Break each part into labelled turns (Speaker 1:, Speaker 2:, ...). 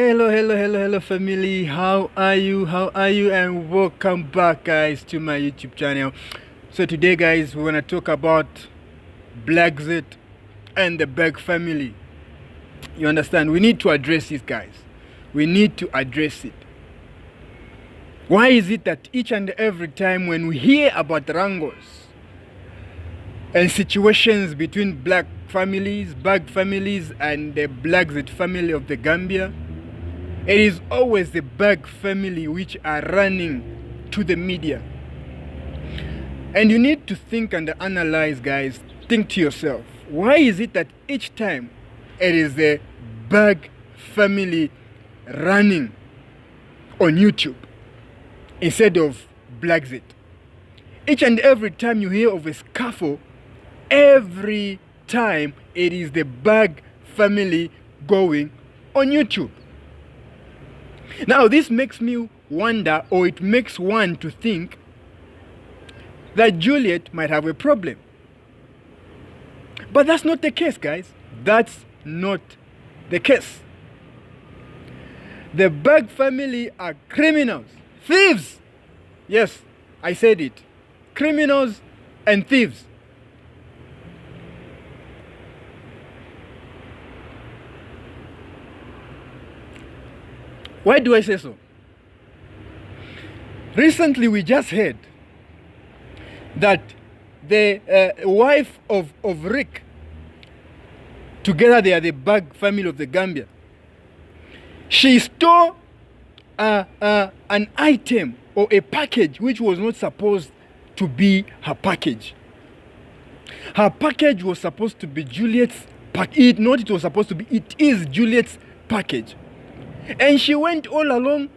Speaker 1: Hello, family. How are you? And welcome back, guys, to my YouTube channel. So today, guys, we're gonna talk about Blaxit and the Berg family. You understand? We need to address this, guys. We need to address it. Why is it that each and every time when we hear about wrangles and situations between Berg families, and the Blaxit family of the Gambia, it is always the Berg family which are running to the media? And you need to think and analyze, guys. Think to yourself, why is it that each time it is the Berg family running on YouTube instead of Blaxit? Each and every time you hear of a scuffle, every time it is the Berg family going on YouTube. Now this makes me wonder, or it makes one to think that Juliet might have a problem. But that's not the case, guys. That's not the case. The Berg family are criminals, thieves. Yes, I said it. Criminals and thieves. Why do I say so? Recently, we just heard that the wife of Rick, together they are the Berg family of the Gambia, she stole an item or a package which was not supposed to be her package. Her package was supposed to be Juliet's package. It is Juliet's package. And she went all along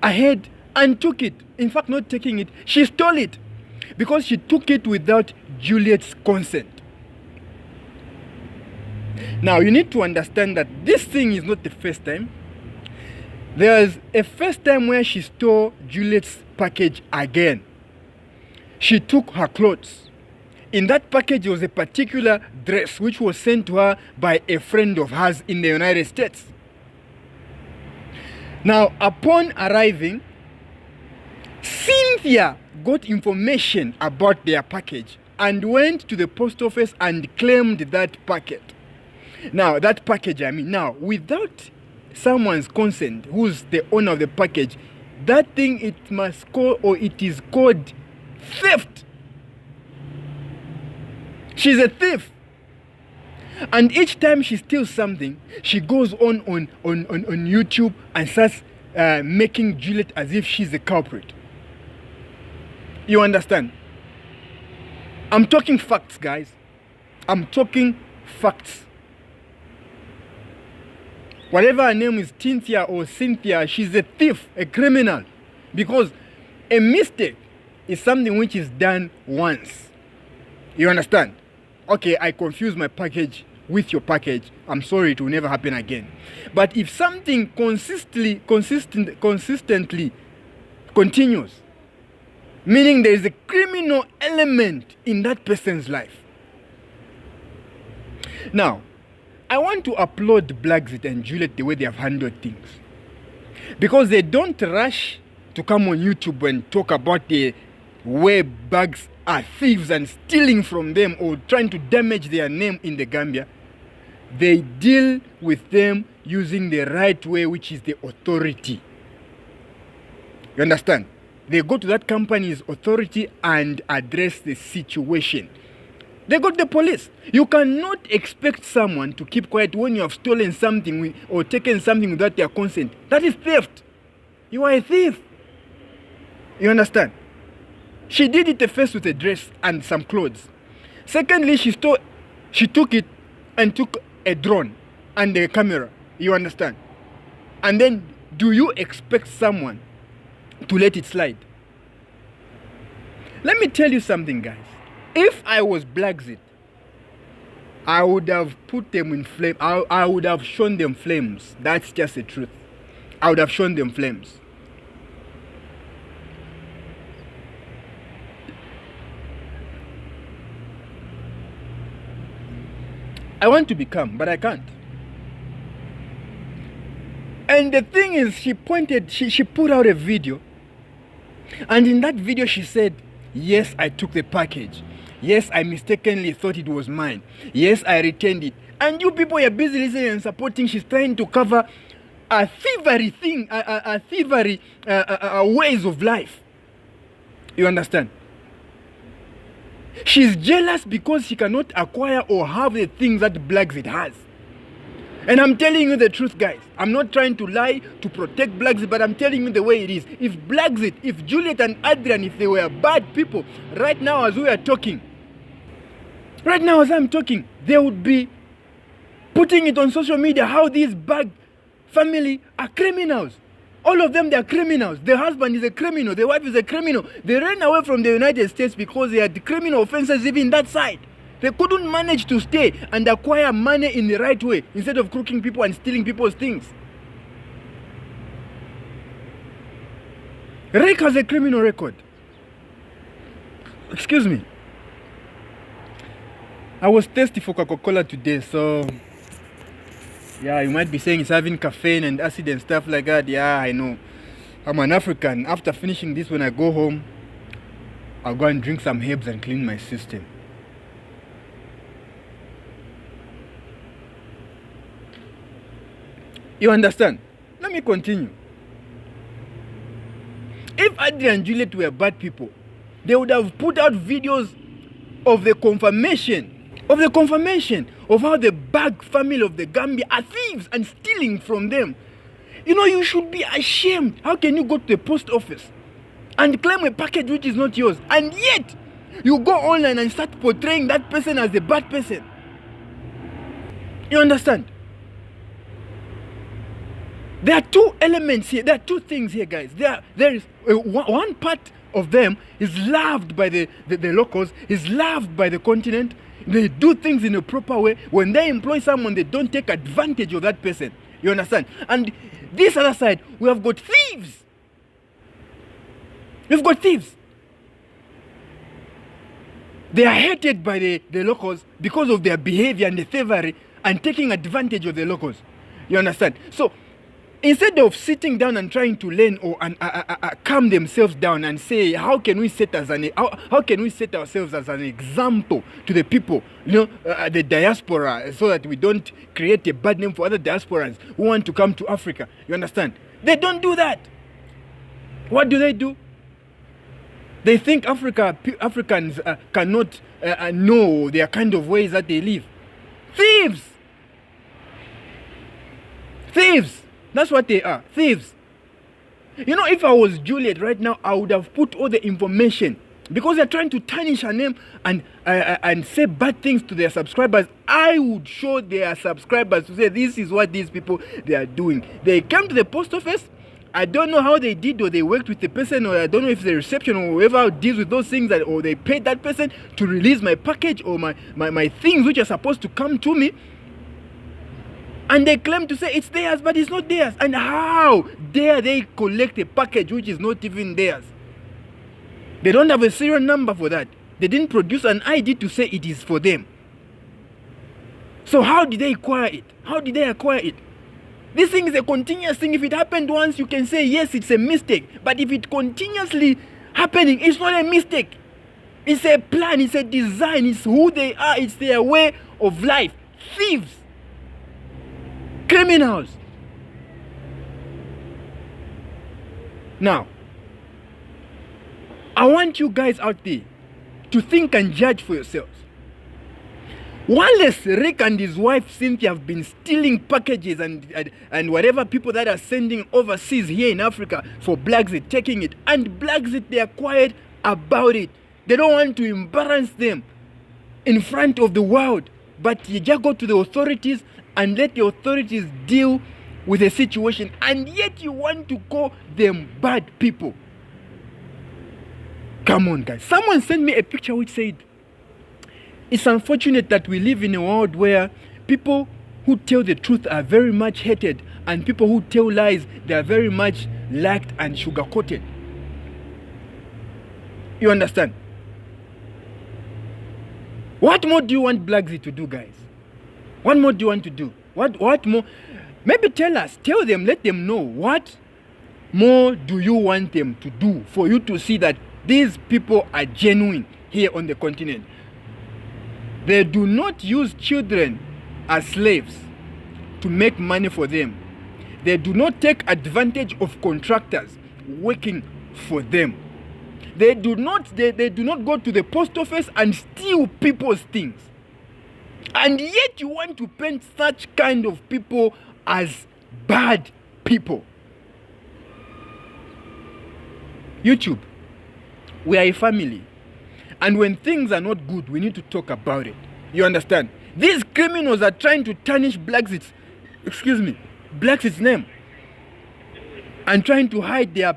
Speaker 1: ahead and took it. In fact, not taking it, she stole it, because she took it without Juliet's consent. Now, you need to understand that this thing is not the first time. There's a first time where she stole Juliet's package again. She took her clothes. In that package was a particular dress which was sent to her by a friend of hers in the United States. Now, upon arriving, Cynthia got information about their package and went to the post office and claimed that packet. Now, without someone's consent, who's the owner of the package, that thing, it is called theft. She's a thief. And each time she steals something, she goes on YouTube and starts making Juliet as if she's the culprit. You understand? I'm talking facts, guys. I'm talking facts. Whatever her name is, Cynthia, she's a thief, a criminal. Because a mistake is something which is done once. You understand? Okay, I confused my package with your package. I'm sorry, it will never happen again. But if something consistently continues, meaning there is a criminal element in that person's life. Now, I want to applaud Blaxit and Juliet the way they have handled things, because they don't rush to come on YouTube and talk about the way Bergs are thieves and stealing from them or trying to damage their name in the Gambia. They deal with them using the right way, which is the authority. You understand? They go to that company's authority and address the situation. They go to the police. You cannot expect someone to keep quiet when you have stolen something or taken something without their consent. That is theft. You are a thief. You understand? She did it first with a dress and some clothes. Secondly, she took it and took a drone and a camera. You understand? And then, do you expect someone to let it slide? Let me tell you something, guys. If I was Blaxit, I would have put them in flame. I would have shown them flames. That's just the truth. I would have shown them flames. I want to be calm, but I can't. And the thing is, she put out a video, and in that video she said, yes, I took the package. Yes, I mistakenly thought it was mine. Yes, I returned it. And you people are busy listening and supporting. She's trying to cover a thievery thing, a thievery ways of life. You understand? She's jealous because she cannot acquire or have the things that Blaxit has. And I'm telling you the truth, guys. I'm not trying to lie to protect Blaxit, but I'm telling you the way it is. If Blaxit, if Juliet and Adrian, if they were bad people, right now as we are talking, right now as I'm talking, they would be putting it on social media how these bad family are criminals. All of them, they are criminals. The husband is a criminal. The wife is a criminal. They ran away from the United States because they had criminal offenses even that side. They couldn't manage to stay and acquire money in the right way instead of crooking people and stealing people's things. Rick has a criminal record. Excuse me. I was thirsty for Coca-Cola today, so yeah, you might be saying it's having caffeine and acid and stuff like that. Yeah, I know. I'm an African. After finishing this, when I go home, I'll go and drink some herbs and clean my system. You understand? Let me continue. If Adrian and Juliet were bad people, they would have put out videos of the confirmation of how the Bag family of the Gambia are thieves and stealing from them. You know, you should be ashamed. How can you go to the post office and claim a package which is not yours, and yet you go online and start portraying that person as a bad person? You understand? There are two elements here. There are two things here, guys. There is one part of them is loved by the locals, is loved by the continent. They do things in a proper way. When they employ someone, they don't take advantage of that person. You understand? And this other side, we have got thieves. We've got thieves. They are hated by the locals because of their behavior and the thievery and taking advantage of the locals. You understand? So instead of sitting down and trying to learn or calm themselves down and say, how can we set ourselves as an example to the people, you know, the diaspora, so that we don't create a bad name for other diasporans who want to come to Africa. You understand? They don't do that. What do? They think Africans cannot know their kind of ways that they live. Thieves. Thieves. That's what they are, thieves. You know, if I was Juliet right now, I would have put all the information, because they're trying to tarnish her name and say bad things to their subscribers. I would show their subscribers to say, this is what these people, they are doing. They came to the post office. I don't know how they did, or they worked with the person, or I don't know if the reception or whoever deals with those things, or they paid that person to release my package or my things which are supposed to come to me. And they claim to say it's theirs, but it's not theirs. And how dare they collect a package which is not even theirs? They don't have a serial number for that. They didn't produce an ID to say it is for them. So how did they acquire it? How did they acquire it? This thing is a continuous thing. If it happened once, you can say, yes, it's a mistake. But if it continuously happening, it's not a mistake. It's a plan, it's a design, it's who they are, it's their way of life. Thieves. Criminals. Now, I want you guys out there to think and judge for yourselves. Whilst Rick and his wife Cynthia have been stealing packages and whatever people that are sending overseas here in Africa for Blaxit, taking it, and Blaxit, they are quiet about it. They don't want to embarrass them in front of the world, but you just go to the authorities and let the authorities deal with the situation, and yet you want to call them bad people. Come on, guys. Someone sent me a picture which said, it's unfortunate that we live in a world where people who tell the truth are very much hated, and people who tell lies, they are very much liked and sugar-coated. You understand? What more do you want Blaxit to do, guys? What more do you want to do? What more? Maybe tell them, let them know what more do you want them to do for you to see that these people are genuine here on the continent. They do not use children as slaves to make money for them. They do not take advantage of contractors working for them. They do not go to the post office and steal people's things. And yet you want to paint such kind of people as bad people. YouTube, we are a family. And when things are not good, we need to talk about it. You understand? These criminals are trying to tarnish Blaxit's name. And trying to hide their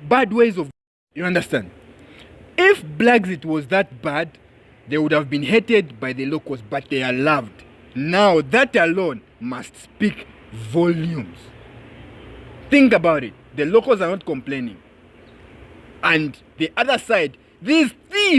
Speaker 1: bad ways of... You understand? If Blaxit was that bad, they would have been hated by the locals, but they are loved. Now that alone must speak volumes. Think about it. The locals are not complaining. And the other side, these thieves